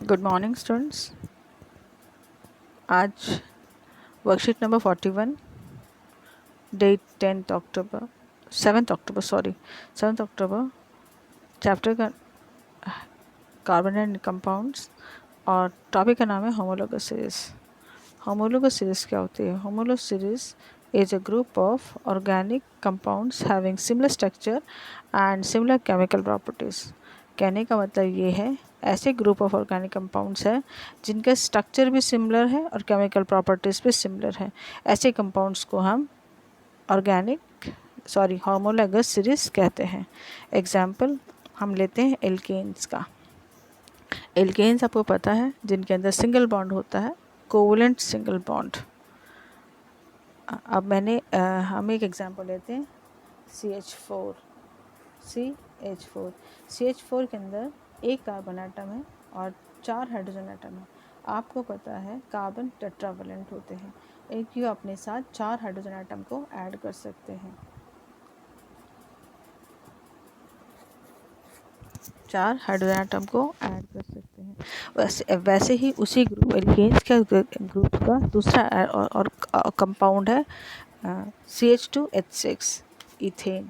Good morning students. आज worksheet number 41, date 7 अक्टूबर, chapter का carbon and compounds और topic का नाम है होमोलोगस सीरीज। होमोलोगस सीरीज क्या होती है? Homologous series is a group of organic compounds having similar structure and similar chemical properties। कहने का मतलब ये है, ऐसे ग्रुप ऑफ ऑर्गेनिक कंपाउंड्स है जिनका स्ट्रक्चर भी सिमिलर है और केमिकल प्रॉपर्टीज़ भी सिमिलर है। ऐसे कंपाउंड्स को हम होमोलोगस सीरीज कहते हैं। एग्जाम्पल हम लेते हैं एल्केन्स का। एल्केन्स आपको पता है जिनके अंदर सिंगल बॉन्ड होता है, कोवलेंट सिंगल बॉन्ड। अब हम एक एग्जांपल लेते हैं CH4। CH4 के अंदर एक कार्बन एटम है और 4 हाइड्रोजन एटम है। आपको पता है कार्बन टेट्रावेलेंट होते हैं, एक ही अपने साथ 4 हाइड्रोजन एटम को ऐड कर सकते हैं। 4 हाइड्रोजन एटम को ऐड कर सकते हैं। वैसे ही उसी ग्रुप एल्केन्स के ग्रुप का दूसरा और कंपाउंड है CH2H6, ethane.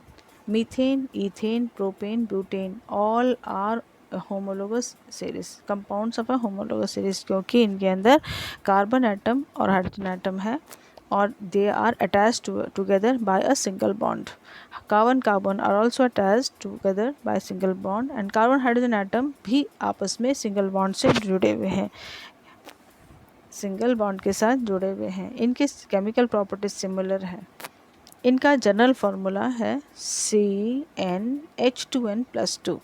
Methane, ethane, propane, butane all are homologous series, compounds of a homologous series, क्योंकि इनके अंदर कार्बन एटम और हाइड्रोजन एटम है और they are attached together by a single bond. Carbon are also attached together by single bond and carbon hydrogen atom भी आपस में single bond से जुड़े हुए हैं, सिंगल बॉन्ड के साथ जुड़े हुए हैं। इनकी केमिकल प्रॉपर्टीज सिमिलर है। इनका जनरल फार्मूला है CnH2n+2।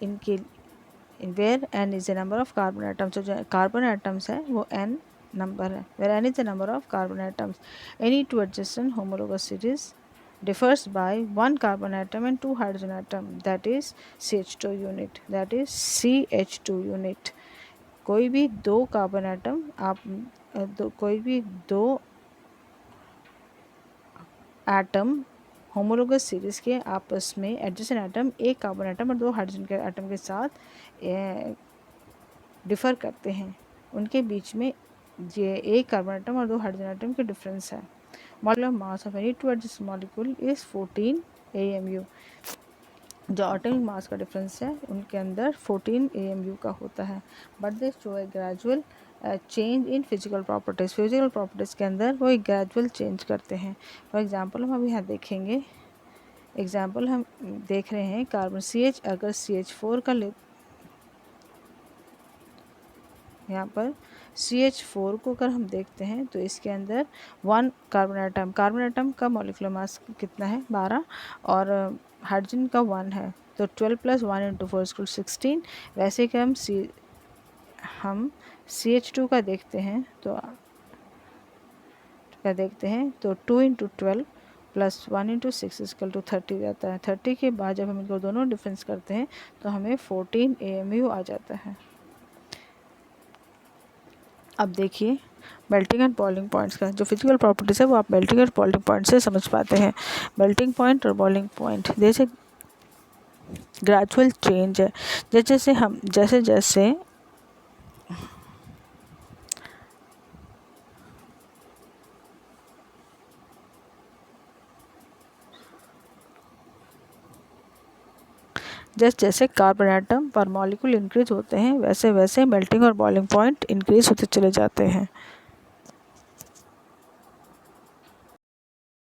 इनके where n is the number of carbon atoms, जो कार्बन एटम्स है वो n नंबर है, where n is the number of carbon atoms. Any two adjacent homologous series differs by 1 carbon atom and 2 hydrogen atom, that is CH2 unit। कोई भी दो carbon atom atom homologous series के आपस में adjacent atom एक carbon atom और 2 hydrogen के atom के साथ डिफ़र करते हैं। उनके बीच में ये एक कार्बन एटम और 2 हाइड्रोजन एटम के डिफरेंस है। Molecular mass of any two adjacent molecule is 14 AMU। जो एटॉमिक मास का डिफरेंस है उनके अंदर 14 AMU का होता है। But they show A gradual change in physical properties के अंदर वो एक ग्रेजुअल चेंज करते हैं। फॉर एग्जांपल हम अभी यहाँ देखेंगे, एग्जांपल हम देख रहे हैं कार्बन CH, अगर CH4 का ले, यहाँ पर CH4 को अगर हम देखते हैं तो इसके अंदर 1 कार्बन एटम का मॉलिक्यूलर मास कितना है 12 और हाइड्रोजन का 1 है, तो 12 + 1 × 4 = 16। वैसे कि हम CH2 का देखते हैं तो 2 × 12 + 1 × 6 = 30 जाता है। 30 के बाद जब हम इनको दोनों डिफरेंस करते हैं तो हमें 14 AMU आ जाता है। अब देखिए मेल्टिंग एंड बॉइलिंग पॉइंट्स का जो फिजिकल प्रॉपर्टीज़ है वो आप मेल्टिंग एंड बॉइलिंग पॉइंट से समझ पाते हैं। मेल्टिंग पॉइंट और बॉइलिंग पॉइंट जैसे ग्रेजुअल चेंज है, जैसे कार्बन एटम पर मॉलिक्यूल इंक्रीज होते हैं वैसे वैसे मेल्टिंग और बॉइलिंग पॉइंट इंक्रीज होते चले जाते हैं।